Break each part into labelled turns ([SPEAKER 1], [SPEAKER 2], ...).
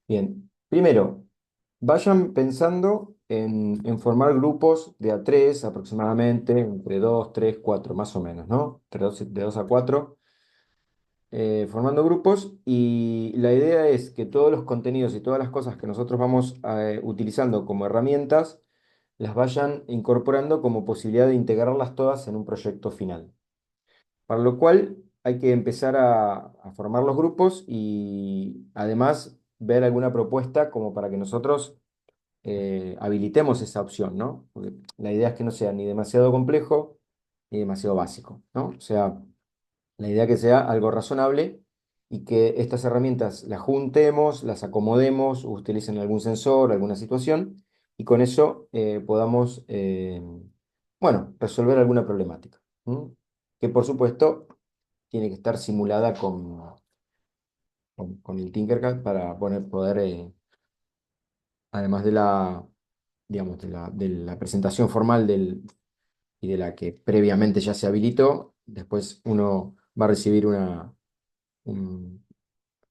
[SPEAKER 1] Bien, primero, vayan pensando en formar grupos de a tres aproximadamente, entre dos, tres, cuatro, más o menos, ¿no? De dos a cuatro, formando grupos y la idea es que todos los contenidos y todas las cosas que nosotros vamos utilizando como herramientas, las vayan incorporando como posibilidad de integrarlas todas en un proyecto final. Para lo cual hay que empezar a formar los grupos y además ver alguna propuesta como para que nosotros habilitemos esa opción, ¿no? Porque la idea es que no sea ni demasiado complejo ni demasiado básico, ¿no? O sea, la idea que sea algo razonable y que estas herramientas las juntemos, las acomodemos, utilicen algún sensor, alguna situación y con eso podamos, bueno, resolver alguna problemática. ¿M? Que por supuesto tiene que estar simulada con el Tinkercad para poder además de digamos, de la presentación formal y de la que previamente ya se habilitó, después uno va a recibir un,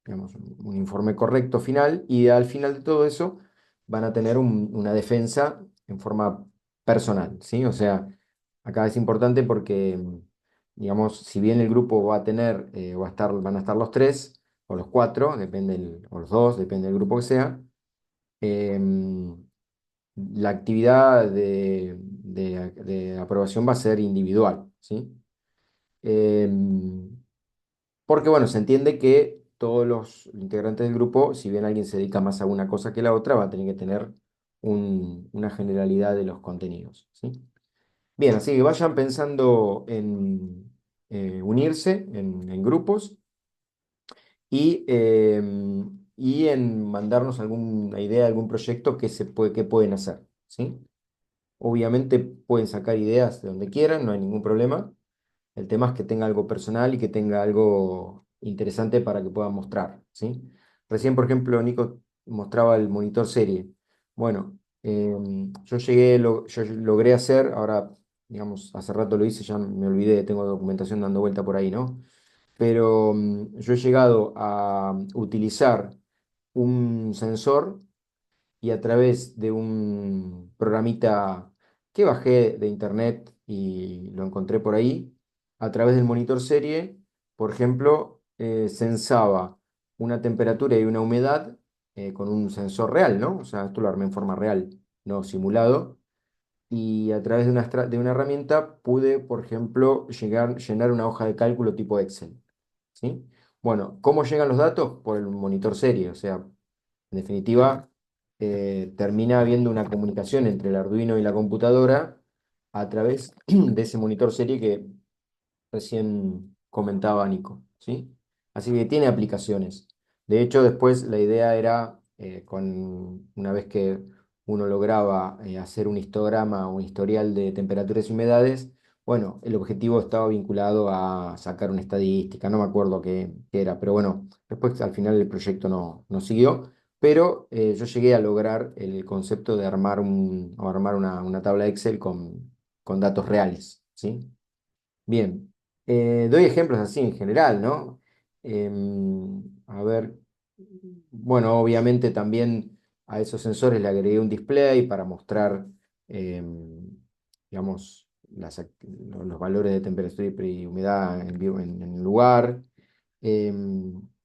[SPEAKER 1] digamos, un informe correcto final y al final de todo eso van a tener una defensa en forma personal, ¿sí? O sea, acá es importante porque, digamos, si bien el grupo va a tener, van a estar los tres o los cuatro, o los dos, depende del grupo que sea, em, la actividad de aprobación va a ser individual, ¿sí? Em, Porque, bueno, se entiende que todos los integrantes del grupo, si bien alguien se dedica más a una cosa que la otra, va a tener que tener una generalidad de los contenidos, ¿sí? Bien, así que vayan pensando en unirse en grupos y en mandarnos alguna idea, algún proyecto que pueden hacer, ¿sí? Obviamente pueden sacar ideas de donde quieran, no hay ningún problema. El tema es que tenga algo personal y que tenga algo interesante para que puedan mostrar, ¿sí? Recién, por ejemplo, Nico mostraba el monitor serie. Bueno, yo logré hacer, ahora, digamos, hace rato lo hice, ya me olvidé, tengo documentación dando vuelta por ahí, ¿no? Pero yo he llegado a utilizar un sensor y a través de un programita que bajé de internet y lo encontré por ahí, a través del monitor serie, por ejemplo, sensaba una temperatura y una humedad con un sensor real, ¿no? O sea, esto lo armé en forma real, no simulado. Y a través de una herramienta pude, por ejemplo, llenar una hoja de cálculo tipo Excel, ¿sí? Bueno, ¿cómo llegan los datos? Por el monitor serie, o sea, en definitiva, termina habiendo una comunicación entre el Arduino y la computadora a través de ese monitor serie que recién comentaba Nico, ¿sí? Así que tiene aplicaciones. De hecho, después la idea era, una vez que uno lograba hacer un histograma o un historial de temperaturas y humedades, bueno, el objetivo estaba vinculado a sacar una estadística, no me acuerdo qué era, pero bueno, después al final el proyecto no siguió, pero yo llegué a lograr el concepto de armar una tabla Excel con datos reales, ¿sí? Bien, doy ejemplos así en general, ¿no? A ver, bueno, obviamente también a esos sensores le agregué un display para mostrar, digamos, los valores de temperatura y humedad en el lugar.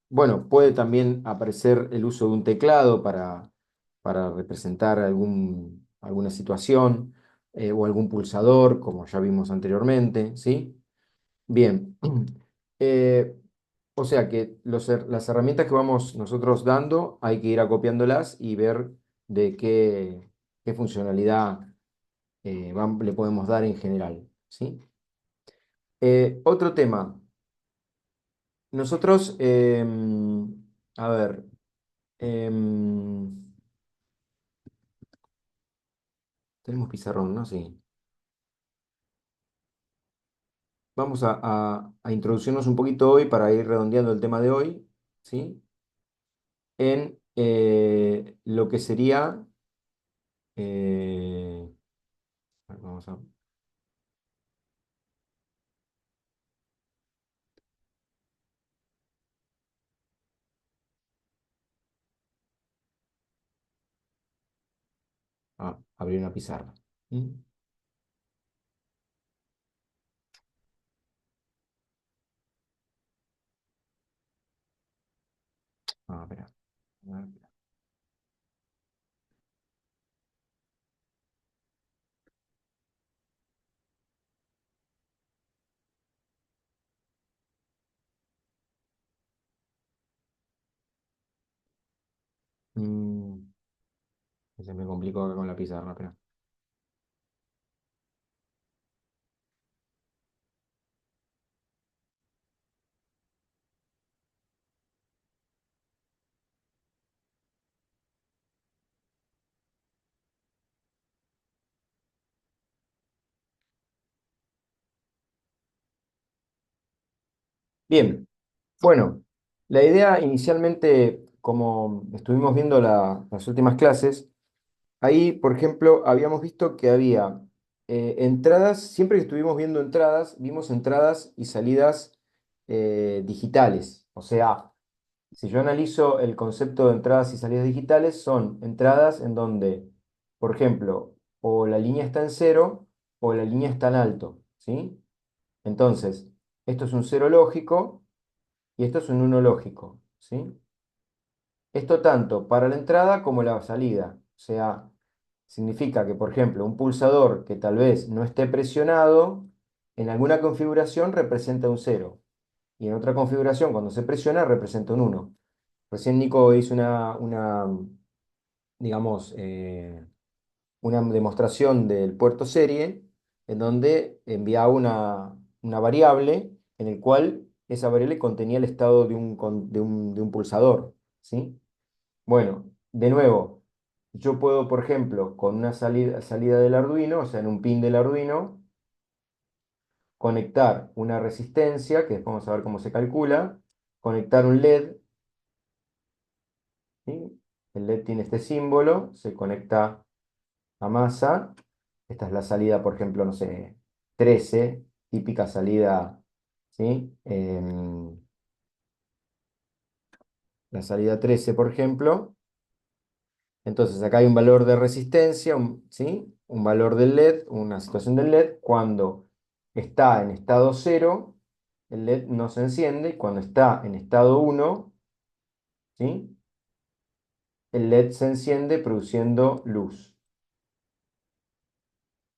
[SPEAKER 1] Bueno, puede también aparecer el uso de un teclado para representar alguna situación o algún pulsador, como ya vimos anteriormente, ¿sí? Bien. Eh, o sea que las herramientas que vamos nosotros dando hay que ir acopiándolas y ver de qué funcionalidad le podemos dar en general, ¿sí? Otro tema. Nosotros, a ver, em, tenemos pizarrón, ¿no? Sí. Vamos a introducirnos un poquito hoy para ir redondeando el tema de hoy, ¿sí? En lo que sería... eh, vamos a... a abrir una pizarra. ¿Mm? Ah, espera. A ver. Mm, Se me complicó acá con la pizarra, espera. Bien, bueno, la idea inicialmente, como estuvimos viendo las últimas clases, ahí, por ejemplo, habíamos visto que había entradas, siempre que estuvimos viendo entradas, vimos entradas y salidas digitales. O sea, si yo analizo el concepto de entradas y salidas digitales, son entradas en donde, por ejemplo, o la línea está en cero o la línea está en alto, ¿sí? Entonces, esto es un cero lógico y esto es un uno lógico, ¿sí? Esto tanto para la entrada como la salida. O sea, significa que, por ejemplo, un pulsador que tal vez no esté presionado, en alguna configuración representa un cero y en otra configuración, cuando se presiona, representa un uno. Recién Nico hizo digamos, una demostración del puerto serie en donde enviaba una variable en el cual esa variable contenía el estado de un pulsador, ¿sí? Bueno, de nuevo, yo puedo, por ejemplo, con una salida del Arduino, o sea, en un pin del Arduino, conectar una resistencia, que después vamos a ver cómo se calcula, conectar un LED, ¿sí? El LED tiene este símbolo, se conecta a masa. Esta es la salida, por ejemplo, no sé, 13 típica salida, ¿sí? La salida 13 por ejemplo. Entonces, acá hay un valor de resistencia, ¿sí? Un valor del LED, una situación del LED. Cuando está en estado cero, el LED no se enciende. Y cuando está en estado uno, ¿sí? El LED se enciende produciendo luz,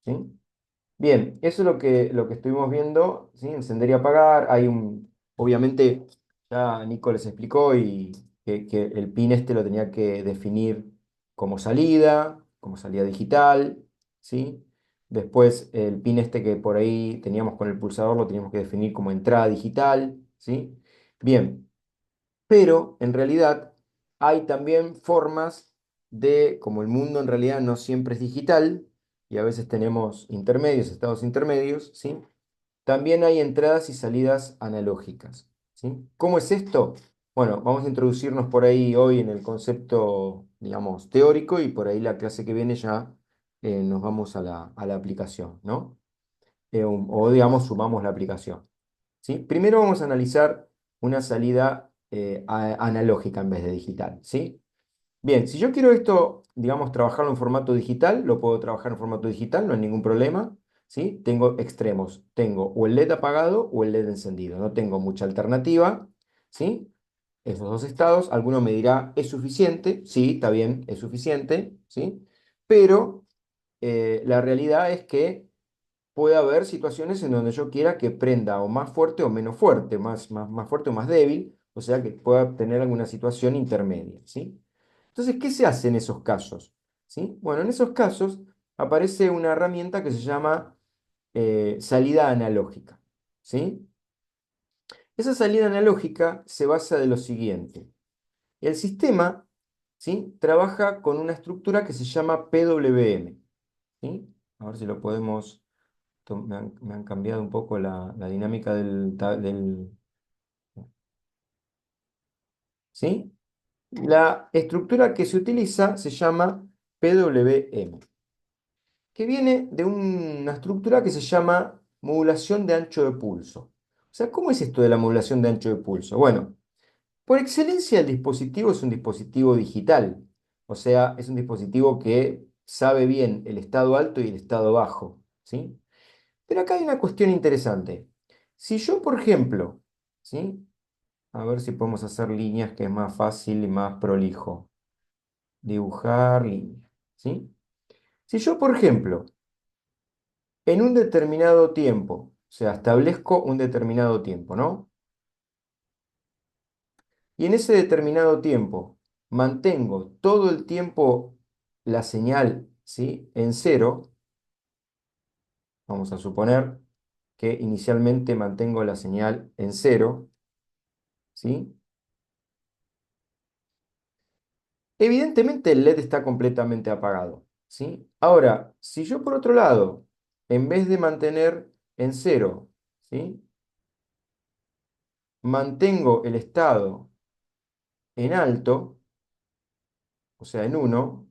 [SPEAKER 1] ¿sí? Bien, eso es lo que estuvimos viendo, ¿sí? Encender y apagar. Obviamente, ya Nico les explicó que el pin este lo tenía que definir como salida digital, ¿sí? Después el pin este que por ahí teníamos con el pulsador lo teníamos que definir como entrada digital, ¿sí? Bien, pero en realidad hay también formas como el mundo en realidad no siempre es digital y a veces tenemos intermedios, estados intermedios, ¿sí? También hay entradas y salidas analógicas, ¿sí? ¿Cómo es esto? Bueno, vamos a introducirnos por ahí hoy en el concepto, digamos, teórico y por ahí la clase que viene ya nos vamos a a la aplicación, ¿no? O digamos, sumamos la aplicación. ¿Sí? Primero vamos a analizar una salida analógica en vez de digital, ¿sí? Bien, si yo quiero esto, digamos, trabajarlo en formato digital, lo puedo trabajar en formato digital, no hay ningún problema, ¿sí? Tengo extremos, tengo o el LED apagado o el LED encendido, no tengo mucha alternativa, ¿sí? Esos dos estados, alguno me dirá, ¿es suficiente? Sí, está bien, es suficiente, ¿sí? Pero la realidad es que puede haber situaciones en donde yo quiera que prenda o más fuerte o menos fuerte, más fuerte o más débil, o sea que pueda tener alguna situación intermedia, ¿sí? Entonces, ¿qué se hace en esos casos? ¿Sí? Bueno, en esos casos aparece una herramienta que se llama salida analógica, ¿sí? Esa salida analógica se basa de lo siguiente. El sistema, ¿sí? Trabaja con una estructura que se llama PWM, ¿sí? A ver si lo podemos me han cambiado un poco la dinámica ¿sí? La estructura que se utiliza se llama PWM, que viene de una estructura que se llama modulación de ancho de pulso. O sea, ¿cómo es esto de la modulación de ancho de pulso? Bueno, por excelencia el dispositivo es un dispositivo digital. O sea, es un dispositivo que sabe bien el estado alto y el estado bajo, ¿sí? Pero acá hay una cuestión interesante. Si yo, por ejemplo, ¿sí? A ver si podemos hacer líneas que es más fácil y más prolijo. Dibujar líneas, ¿sí? Si yo, por ejemplo, en un determinado tiempo, o sea, establezco un determinado tiempo, ¿no? Y en ese determinado tiempo mantengo todo el tiempo la señal, ¿sí? En cero, vamos a suponer que inicialmente mantengo la señal en cero, ¿sí? Evidentemente el LED está completamente apagado, ¿sí? Ahora, si yo por otro lado, en vez de mantener en cero, ¿sí? Mantengo el estado en alto, o sea, en uno,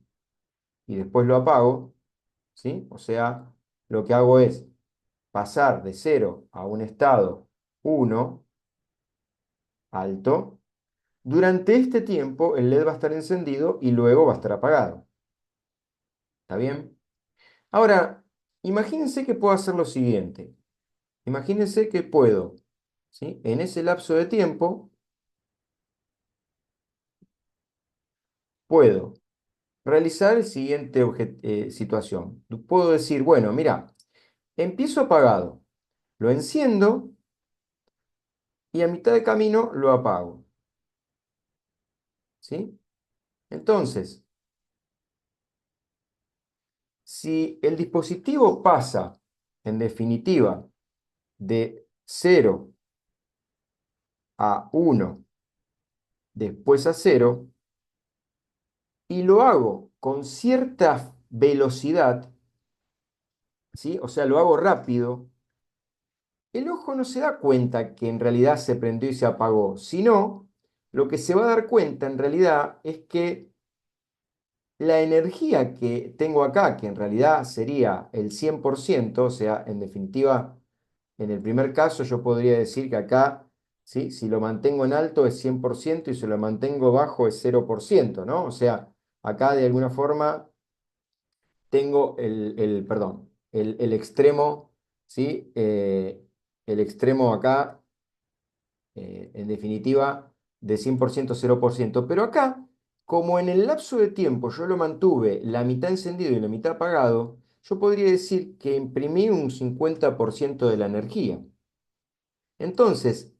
[SPEAKER 1] y después lo apago, ¿sí? O sea, lo que hago es pasar de cero a un estado uno alto. Durante este tiempo el LED va a estar encendido y luego va a estar apagado. ¿Está bien? Ahora, imagínense que puedo hacer lo siguiente. Imagínense que puedo, ¿sí? En ese lapso de tiempo, puedo realizar el siguiente situación. Puedo decir, bueno, mira, empiezo apagado, lo enciendo y a mitad de camino lo apago, ¿sí? Entonces, si el dispositivo pasa, en definitiva, de cero a uno, después a cero, y lo hago con cierta velocidad, ¿sí? O sea, lo hago rápido, el ojo no se da cuenta que en realidad se prendió y se apagó, sino lo que se va a dar cuenta en realidad es que la energía que tengo acá, que en realidad sería el 100%, o sea, en definitiva, en el primer caso yo podría decir que acá, ¿sí? Si lo mantengo en alto es 100% y si lo mantengo bajo es 0%, ¿no? O sea, acá de alguna forma tengo perdón, el extremo, ¿sí? El extremo acá, en definitiva, de 100% 0%. Pero acá, como en el lapso de tiempo yo lo mantuve la mitad encendido y la mitad apagado, yo podría decir que imprimí un 50% de la energía. Entonces,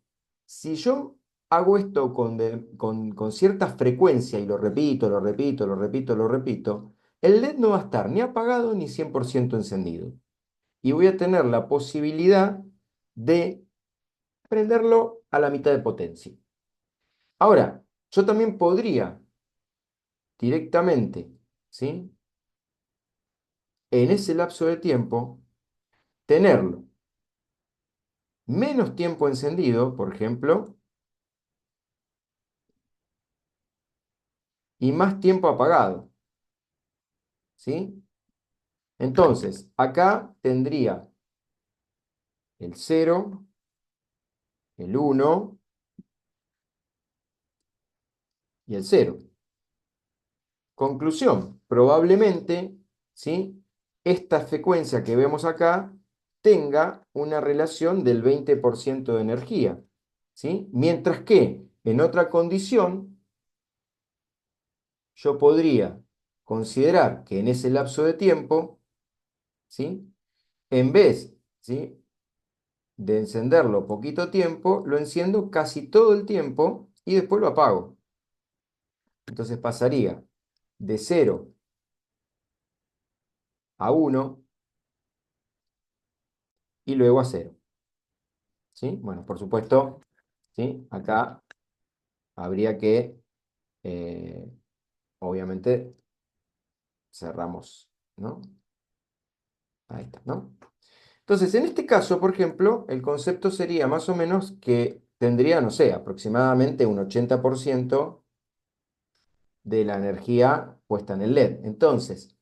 [SPEAKER 1] si yo hago esto con cierta frecuencia y lo repito, lo repito, lo repito, lo repito, el LED no va a estar ni apagado ni 100% encendido. Y voy a tener la posibilidad de prenderlo a la mitad de potencia. Ahora, yo también podría directamente, ¿sí? En ese lapso de tiempo, tenerlo menos tiempo encendido, por ejemplo, y más tiempo apagado, ¿sí? Entonces, acá tendría el cero, el uno y el cero. Conclusión, probablemente, ¿sí? Esta frecuencia que vemos acá tenga una relación del 20% de energía, ¿sí? Mientras que en otra condición yo podría considerar que en ese lapso de tiempo, ¿sí? En vez, ¿sí? de encenderlo poquito tiempo, lo enciendo casi todo el tiempo y después lo apago. Entonces pasaría de cero a uno y luego a cero, ¿sí? Bueno, por supuesto, ¿sí? Acá habría que, eh, obviamente, cerramos, ¿no? Ahí está, ¿no? Entonces, en este caso, por ejemplo, el concepto sería más o menos que tendría, no sé, aproximadamente un 80% de la energía puesta en el LED. Entonces,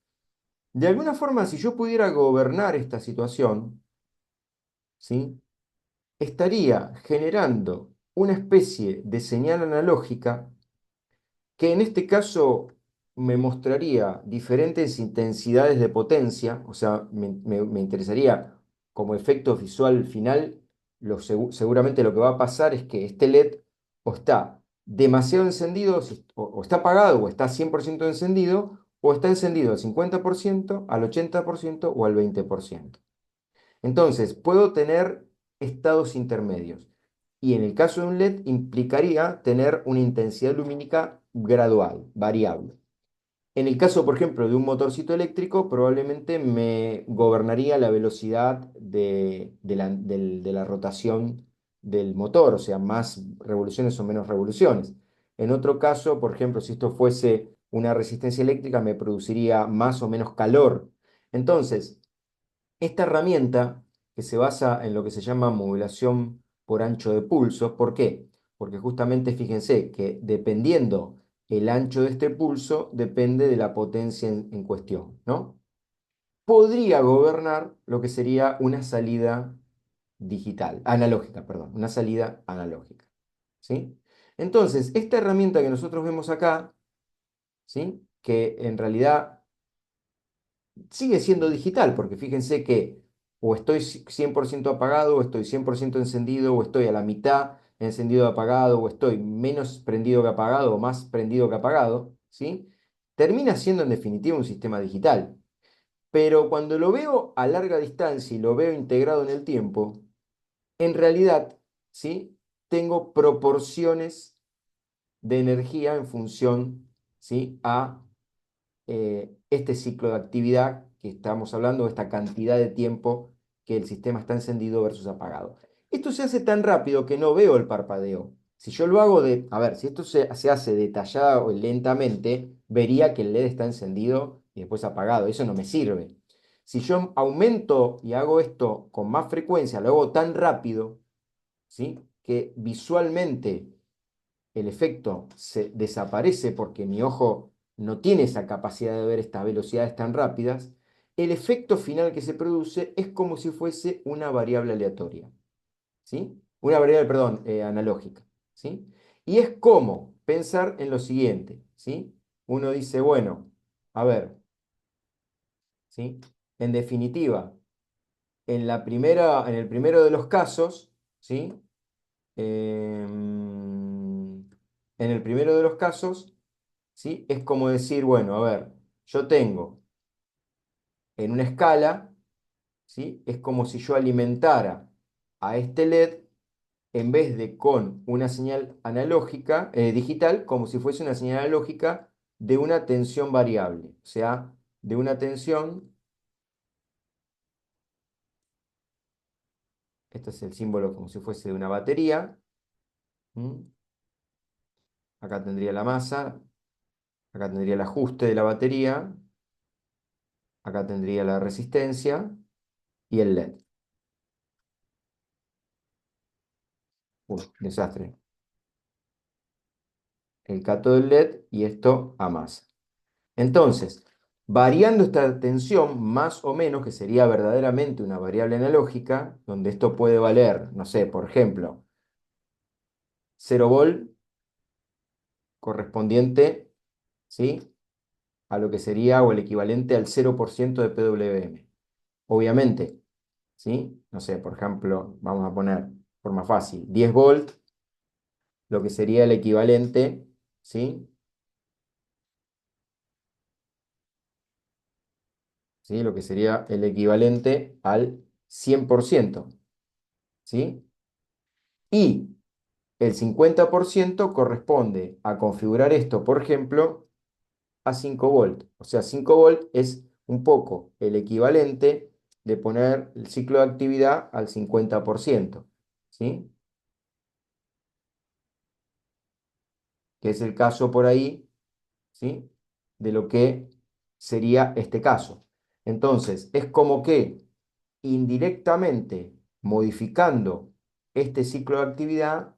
[SPEAKER 1] de alguna forma, si yo pudiera gobernar esta situación, ¿sí? Estaría generando una especie de señal analógica que en este caso me mostraría diferentes intensidades de potencia, o sea, me interesaría como efecto visual final, seguramente lo que va a pasar es que este LED o está demasiado encendido, o está apagado, o está 100% encendido, o está encendido al 50%, al 80% o al 20%. Entonces, puedo tener estados intermedios. Y en el caso de un LED implicaría tener una intensidad lumínica gradual, variable. En el caso, por ejemplo, de un motorcito eléctrico, probablemente me gobernaría la velocidad de la rotación del motor, o sea, más revoluciones o menos revoluciones. En otro caso, por ejemplo, si esto fuese una resistencia eléctrica, me produciría más o menos calor. Entonces, esta herramienta que se basa en lo que se llama modulación por ancho de pulso, ¿por qué? Porque justamente fíjense que dependiendo el ancho de este pulso, depende de la potencia en cuestión, ¿no? Podría gobernar lo que sería una salida digital, analógica, perdón, una salida analógica, ¿sí? Entonces, esta herramienta que nosotros vemos acá, ¿sí? Que en realidad sigue siendo digital, porque fíjense que o estoy 100% apagado, o estoy 100% encendido, o estoy a la mitad encendido apagado, o estoy menos prendido que apagado, o más prendido que apagado, ¿sí? Termina siendo en definitiva un sistema digital. Pero cuando lo veo a larga distancia y lo veo integrado en el tiempo, en realidad, ¿sí? Tengo proporciones de energía en función, ¿sí? a este ciclo de actividad que estamos hablando, esta cantidad de tiempo que el sistema está encendido versus apagado. Esto se hace tan rápido que no veo el parpadeo. Si yo lo hago a ver, si esto se hace detallado o lentamente, vería que el LED está encendido y después apagado. Eso no me sirve. Si yo aumento y hago esto con más frecuencia, lo hago tan rápido, ¿sí? Que visualmente el efecto se desaparece porque mi ojo no tiene esa capacidad de ver estas velocidades tan rápidas, el efecto final que se produce es como si fuese una variable aleatoria, ¿sí? Una variable, perdón, analógica, ¿sí? Y es como pensar en lo siguiente, ¿sí? Uno dice, bueno, a ver, ¿sí? En definitiva, en el primero de los casos, ¿sí? En el primero de los casos, ¿sí? Es como decir, bueno, a ver, yo tengo en una escala, ¿sí? Es como si yo alimentara a este LED en vez de con una señal analógica, digital, como si fuese una señal analógica de una tensión variable, o sea, de una tensión, este es el símbolo como si fuese de una batería, ¿m? Acá tendría la masa, acá tendría el ajuste de la batería, acá tendría la resistencia y el LED. Uy, desastre. El cátodo del LED y esto a masa. Entonces, variando esta tensión más o menos, que sería verdaderamente una variable analógica, donde esto puede valer, no sé, por ejemplo, 0 volt correspondiente, ¿sí? A lo que sería o el equivalente al 0% de PWM. Obviamente, ¿sí? No sé, por ejemplo, vamos a poner, forma fácil, 10 volt, lo que sería el equivalente, ¿sí? ¿Sí? Lo que sería el equivalente al 100%, ¿sí? Y el 50% corresponde a configurar esto, por ejemplo, a 5 volt. O sea, 5 volt es un poco el equivalente de poner el ciclo de actividad al 50%, ¿sí? Que es el caso por ahí, ¿sí? De lo que sería este caso. Entonces, es como que indirectamente modificando este ciclo de actividad,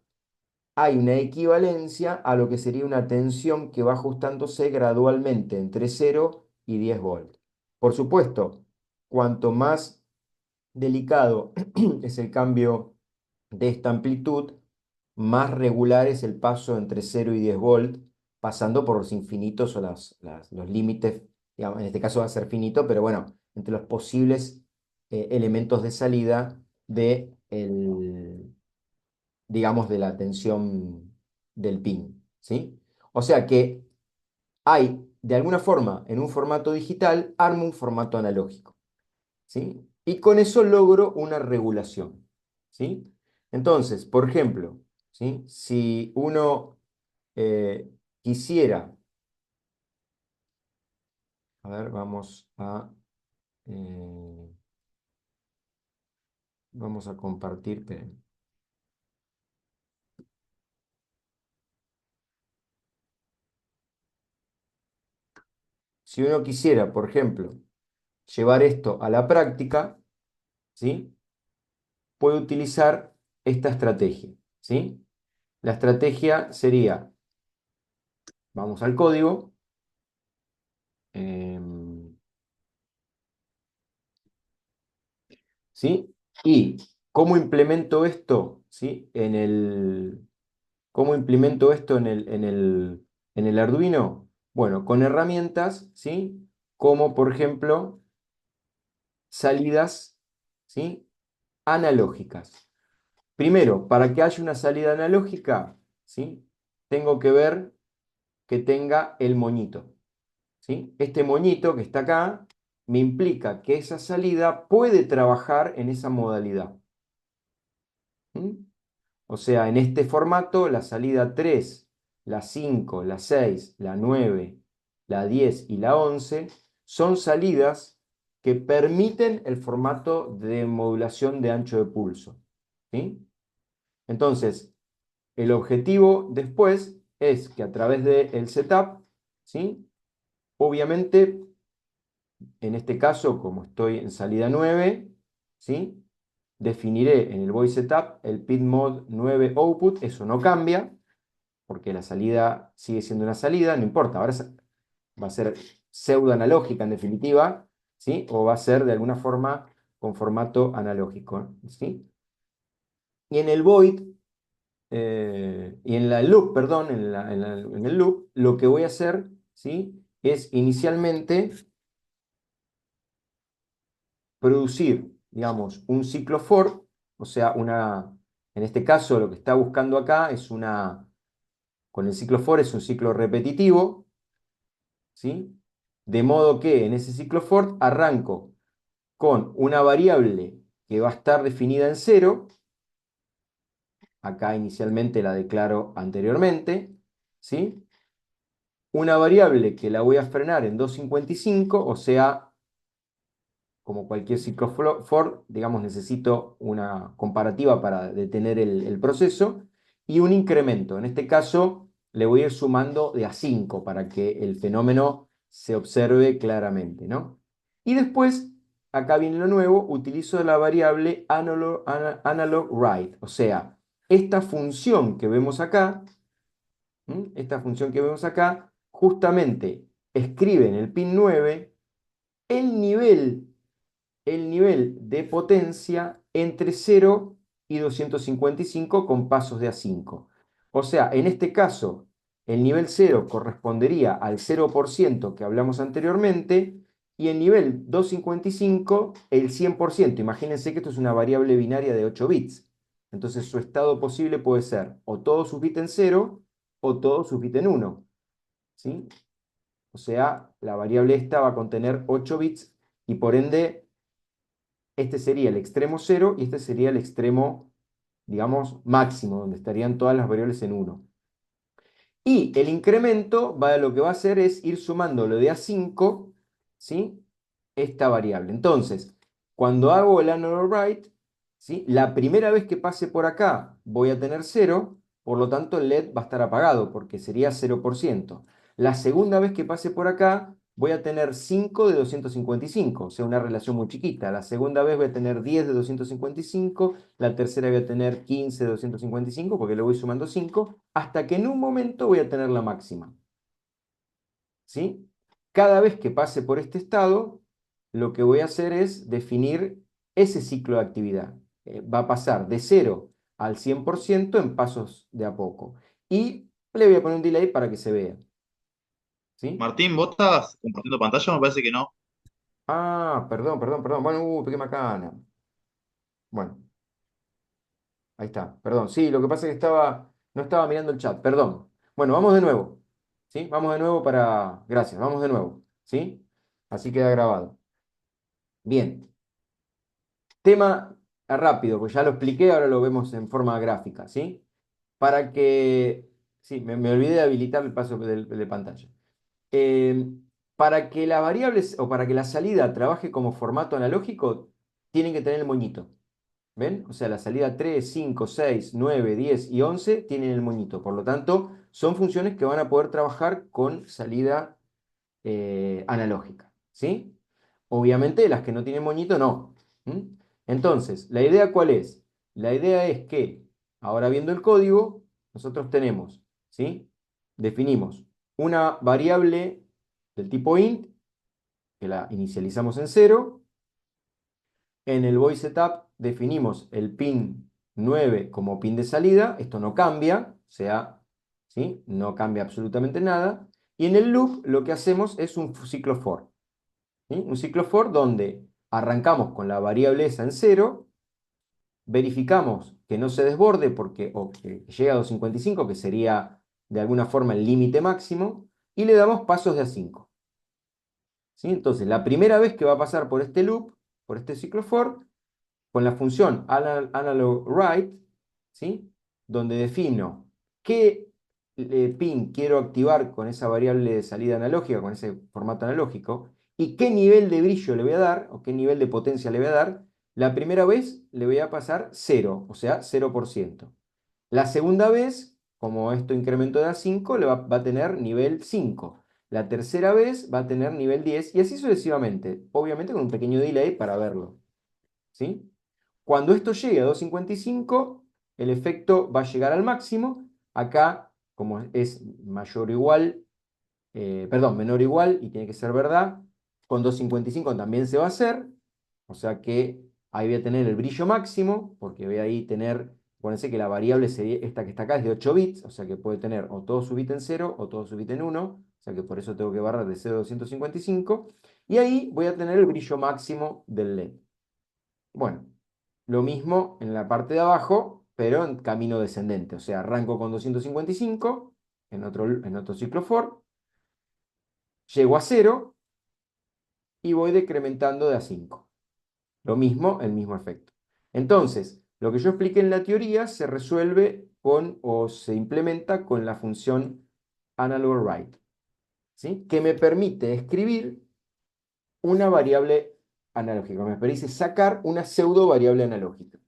[SPEAKER 1] hay una equivalencia a lo que sería una tensión que va ajustándose gradualmente entre 0 y 10 volt. Por supuesto, cuanto más delicado es el cambio de esta amplitud, más regular es el paso entre 0 y 10 volt, pasando por los infinitos o los límites, digamos, en este caso va a ser finito, pero bueno, entre los posibles elementos de salida de digamos, de la tensión del pin, ¿sí? O sea que hay, de alguna forma, en un formato digital, armo un formato analógico, ¿sí? Y con eso logro una regulación, ¿sí? Entonces, por ejemplo, ¿sí? Si uno eh, quisiera, a ver, eh, vamos a compartir, esperen. Si uno quisiera, por ejemplo, llevar esto a la práctica, ¿sí? Puede utilizar esta estrategia, ¿sí? La estrategia sería, vamos al código, em, ¿sí? Y ¿cómo implemento esto, ¿sí? ¿Cómo implemento esto en el Arduino? Bueno, con herramientas, ¿sí? Como por ejemplo salidas, ¿sí? Analógicas. Primero, para que haya una salida analógica, ¿sí? Tengo que ver que tenga el moñito, ¿sí? Este moñito que está acá me implica que esa salida puede trabajar en esa modalidad. ¿Mm? O sea, en este formato, la salida 3, la 5, la 6, la 9, la 10 y la 11 son salidas que permiten el formato de modulación de ancho de pulso, ¿sí? Entonces, el objetivo después es que a través del setup, ¿sí? Obviamente, en este caso, como estoy en salida 9, ¿sí? Definiré en el voice setup el pitmod 9 output, eso no cambia, porque la salida sigue siendo una salida, no importa, ahora va a ser pseudo analógica en definitiva, ¿sí? O va a ser de alguna forma con formato analógico, ¿sí? Y en el void, y en la loop, perdón, en el loop, lo que voy a hacer, ¿sí? Es inicialmente producir, digamos, un ciclo for, o sea, en este caso lo que está buscando acá es con el ciclo for es un ciclo repetitivo, ¿sí? De modo que en ese ciclo for arranco con una variable que va a estar definida en cero, acá inicialmente la declaro anteriormente, ¿sí? Una variable que la voy a frenar en 255, o sea, como cualquier ciclo for, digamos, necesito una comparativa para detener el proceso y un incremento. En este caso, le voy a ir sumando de a 5 para que el fenómeno se observe claramente, ¿no? Y después, acá viene lo nuevo, utilizo la variable analog write, o sea, esta función que vemos acá, esta función que vemos acá, justamente escribe en el pin 9 el nivel de potencia entre 0 y 255 con pasos de A5. O sea, en este caso, el nivel 0 correspondería al 0% que hablamos anteriormente y el nivel 255 el 100%. Imagínense que esto es una variable binaria de 8 bits. Entonces su estado posible puede ser o todos sus bits en 0 o todos sus bits en 1. ¿Sí? O sea, la variable esta va a contener 8 bits y por ende este sería el extremo 0 y este sería el extremo, digamos, máximo, donde estarían todas las variables en 1. Y el incremento lo que va a hacer es ir sumando lo de A5, ¿sí? Esta variable. Entonces, cuando hago el analog write, ¿sí? La primera vez que pase por acá voy a tener 0, por lo tanto el LED va a estar apagado porque sería 0%. La segunda vez que pase por acá voy a tener 5 de 255, o sea, una relación muy chiquita. La segunda vez voy a tener 10 de 255, la tercera voy a tener 15 de 255 porque le voy sumando 5, hasta que en un momento voy a tener la máxima. ¿Sí? Cada vez que pase por este estado, lo que voy a hacer es definir ese ciclo de actividad. Va a pasar de 0 al 100% en pasos de a poco. Y le voy a poner un delay para que se vea. ¿sí?
[SPEAKER 2] Martín, ¿vos estás compartiendo pantalla? Me parece que no.
[SPEAKER 1] Ah, perdón, perdón, perdón. Bueno, qué macana. Bueno, ahí está, perdón. Sí, lo que pasa es que no estaba mirando el chat, perdón. Bueno, vamos de nuevo, ¿sí? Vamos de nuevo para... Gracias, vamos de nuevo, ¿sí? Así queda grabado. Bien, tema rápido, pues ya lo expliqué, ahora lo vemos en forma gráfica, ¿sí? Para que... Sí, me olvidé de habilitar el paso de pantalla. Eh, para que la variable o para que la salida trabaje como formato analógico, tienen que tener el moñito. ¿Ven? O sea, la salida 3, 5, 6, 9, 10 y 11 tienen el moñito. Por lo tanto, son funciones que van a poder trabajar con salida analógica. ¿Sí? Obviamente, las que no tienen moñito, no. ¿Mm? Entonces, ¿la idea cuál es? La idea es que, ahora viendo el código, nosotros tenemos, ¿sí? Definimos una variable del tipo int, que la inicializamos en cero. En el void setup definimos el pin 9 como pin de salida, esto no cambia, o sea, ¿sí? No cambia absolutamente nada. Y en el loop lo que hacemos es un ciclo for, ¿sí? Un ciclo for donde arrancamos con la variable esa en cero, verificamos que no se desborde porque, o que llegue a 255, que sería de alguna forma el límite máximo, y le damos pasos de a 5. ¿Sí? Entonces, la primera vez que va a pasar por este loop, por este ciclo for, con la función analogWrite, ¿sí? Donde defino qué pin quiero activar con esa variable de salida analógica, con ese formato analógico, y qué nivel de brillo le voy a dar, o qué nivel de potencia le voy a dar. La primera vez le voy a pasar 0, o sea, 0%. La segunda vez, como esto incremento de a 5, va a tener nivel 5. La tercera vez va a tener nivel 10 y así sucesivamente, obviamente con un pequeño delay para verlo. ¿Sí? Cuando esto llegue a 255, el efecto va a llegar al máximo. Acá, como es mayor o igual, perdón, menor o igual y tiene que ser verdad, con 255 también se va a hacer. O sea que ahí voy a tener el brillo máximo, porque voy a ahí tener, acuérdense que la variable sería esta que está acá es de 8 bits, o sea que puede tener o todo su bit en 0 o todo su bit en 1, o sea que por eso tengo que barrar de 0 a 255, y ahí voy a tener el brillo máximo del LED. Bueno, lo mismo en la parte de abajo, pero en camino descendente. O sea, arranco con 255 en otro ciclo for, llego a cero y voy decrementando de a 5. Lo mismo, el mismo efecto. Entonces, lo que yo expliqué en la teoría se resuelve con o se implementa con la función analogWrite, ¿sí? Que me permite escribir una variable analógica. Me permite sacar una pseudo variable analógica.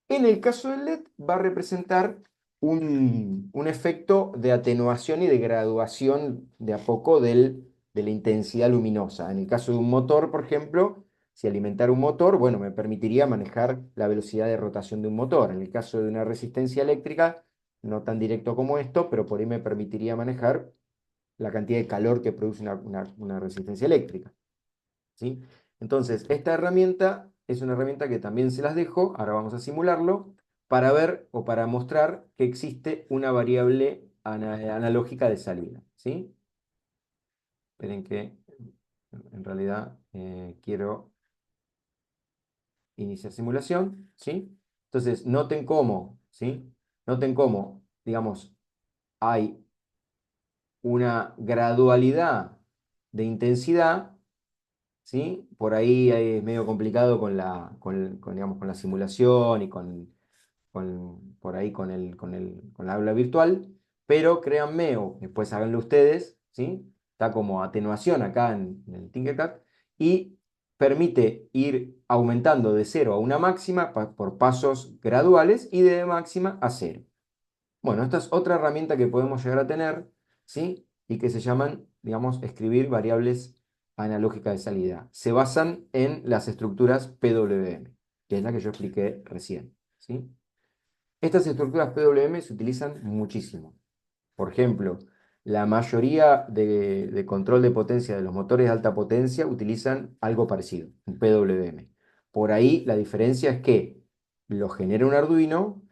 [SPEAKER 1] En el caso del LED va a representar un efecto de atenuación y de graduación de a poco de la intensidad luminosa. En el caso de un motor, por ejemplo, si alimentara un motor, bueno, me permitiría manejar la velocidad de rotación de un motor. En el caso de una resistencia eléctrica, no tan directo como esto, pero por ahí me permitiría manejar la cantidad de calor que produce una resistencia eléctrica. ¿Sí? Entonces, esta herramienta es una herramienta que también se las dejo, ahora vamos a simularlo, para ver o para mostrar que existe una variable analógica de salida. ¿Sí? Esperen que en realidad quiero iniciar simulación. ¿Sí? Entonces, noten cómo, ¿sí? Noten cómo, digamos, hay una gradualidad de intensidad. ¿Sí? Por ahí es medio complicado digamos, con la simulación y por ahí con la aula virtual, pero créanme, o después háganlo ustedes, ¿sí? Está como atenuación acá en el Tinkercad y permite ir aumentando de cero a una máxima por pasos graduales y de máxima a cero. Bueno, esta es otra herramienta que podemos llegar a tener, ¿sí? Y que se llaman, digamos, escribir variables analógicas de salida. Se basan en las estructuras PWM, que es la que yo expliqué recién, ¿sí? Estas estructuras PWM se utilizan muchísimo. Por ejemplo, la mayoría de control de potencia de los motores de alta potencia utilizan algo parecido, un PWM. Por ahí la diferencia es que lo genera un Arduino,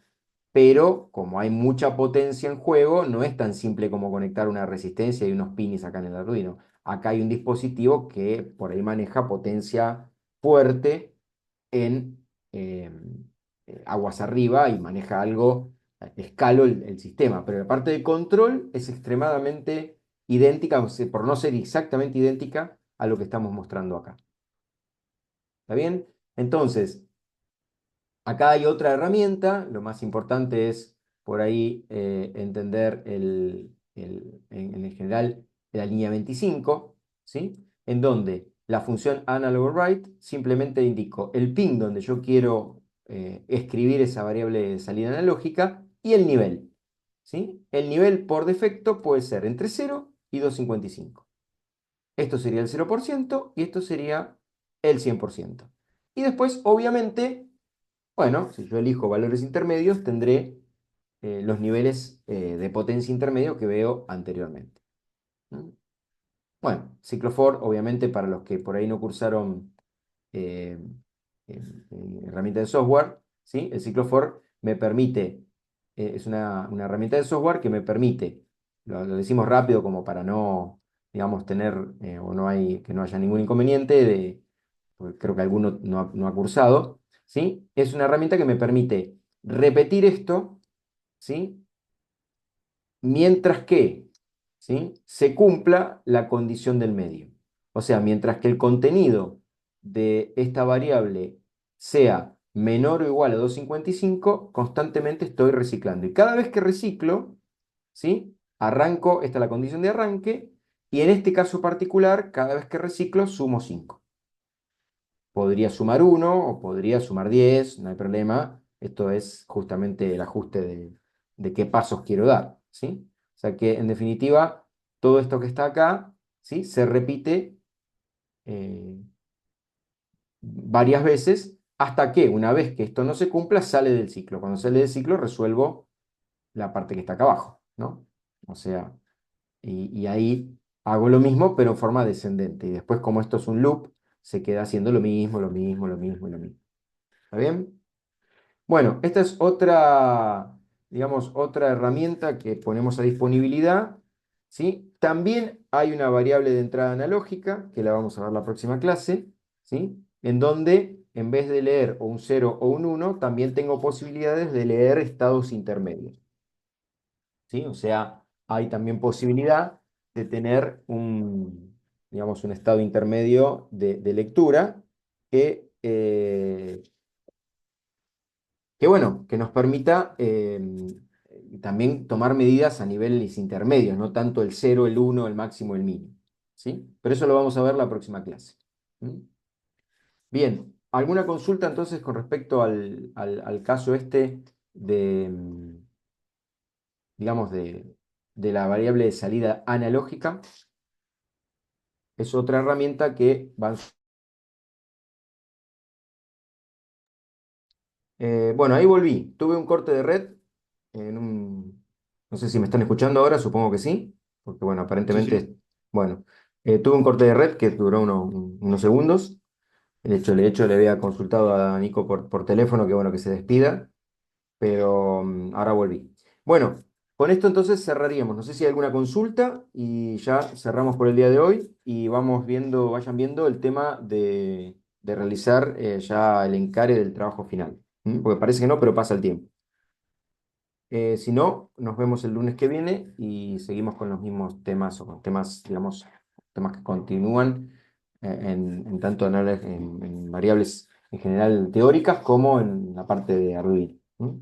[SPEAKER 1] pero como hay mucha potencia en juego, no es tan simple como conectar una resistencia y unos pines acá en el Arduino. Acá hay un dispositivo que por ahí maneja potencia fuerte en aguas arriba y maneja algo, escalo el sistema, pero la parte de control es extremadamente idéntica, o sea, por no ser exactamente idéntica a lo que estamos mostrando acá. ¿Está bien? Entonces, acá hay otra herramienta, lo más importante es por ahí entender en el general la línea 25, ¿sí? En donde la función analog write simplemente indico el pin donde yo quiero escribir esa variable de salida analógica y el nivel, ¿sí? El nivel por defecto puede ser entre 0 y 255. Esto sería el 0% y esto sería el 100%. Y después, obviamente, bueno, si yo elijo valores intermedios, tendré los niveles de potencia intermedio que veo anteriormente. ¿Mm? Bueno, ciclo for, obviamente, para los que por ahí no cursaron eh, herramienta de software, ¿sí? El ciclo for me permite, es una herramienta de software que me permite, lo decimos rápido como para no, digamos, tener o no hay, que no haya ningún inconveniente porque creo que alguno no ha cursado, ¿sí? Es una herramienta que me permite repetir esto, ¿sí? Mientras que, ¿sí? Se cumpla la condición del medio. O sea, mientras que el contenido de esta variable sea menor o igual a 255, constantemente estoy reciclando. Y cada vez que reciclo, ¿sí? Arranco, esta es la condición de arranque, y en este caso particular, cada vez que reciclo, sumo 5. Podría sumar uno o podría sumar 10, no hay problema. Esto es justamente el ajuste de qué pasos quiero dar, ¿sí? O sea que en definitiva, todo esto que está acá, ¿sí? Se repite eh, varias veces hasta que una vez que esto no se cumpla, sale del ciclo. Cuando sale del ciclo, resuelvo la parte que está acá abajo, ¿no? O sea, y ahí hago lo mismo, pero en forma descendente. Y después, como esto es un loop, se queda haciendo lo mismo, lo mismo, lo mismo y lo mismo. ¿Está bien? Bueno, esta es otra, digamos, otra herramienta que ponemos a disponibilidad, ¿sí? También hay una variable de entrada analógica, que la vamos a ver la próxima clase, ¿sí? En donde en vez de leer o un 0 o un 1, también tengo posibilidades de leer estados intermedios, ¿sí? O sea, hay también posibilidad de tener un, digamos, un estado intermedio de lectura que bueno, que nos permita también tomar medidas a niveles intermedios, no tanto el cero, el uno, el máximo, el mínimo. ¿Sí? Pero eso lo vamos a ver la próxima clase. ¿Mm? Bien, ¿alguna consulta entonces con respecto al caso este de, digamos, de la variable de salida analógica? Es otra herramienta que va. Bueno, ahí volví. Tuve un corte de red en un... No sé si me están escuchando ahora, supongo que sí, porque bueno,
[SPEAKER 2] Sí, sí.
[SPEAKER 1] aparentemente, bueno, tuve un corte de red que duró unos segundos. De hecho, le había consultado a Nico por teléfono que bueno, que se despida, pero ahora volví. Bueno, con esto entonces cerraríamos. No sé si hay alguna consulta y ya cerramos por el día de hoy y vamos viendo, vayan viendo el tema de realizar ya el encare del trabajo final. ¿Mm? Porque parece que no, pero pasa el tiempo. Si no, nos vemos el lunes que viene y seguimos con los mismos temas o con temas, digamos, temas que continúan en tanto en variables en general teóricas como en la parte de Arduino. ¿Mm?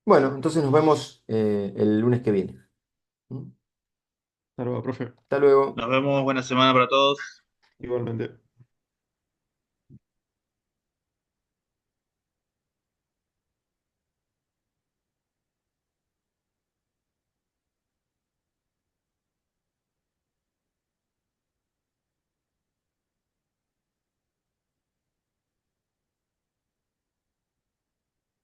[SPEAKER 1] Bueno, entonces nos vemos el lunes que viene. ¿Mm?
[SPEAKER 3] Hasta luego, profe.
[SPEAKER 1] Hasta luego.
[SPEAKER 2] Nos vemos, buena semana para todos.
[SPEAKER 3] Igualmente.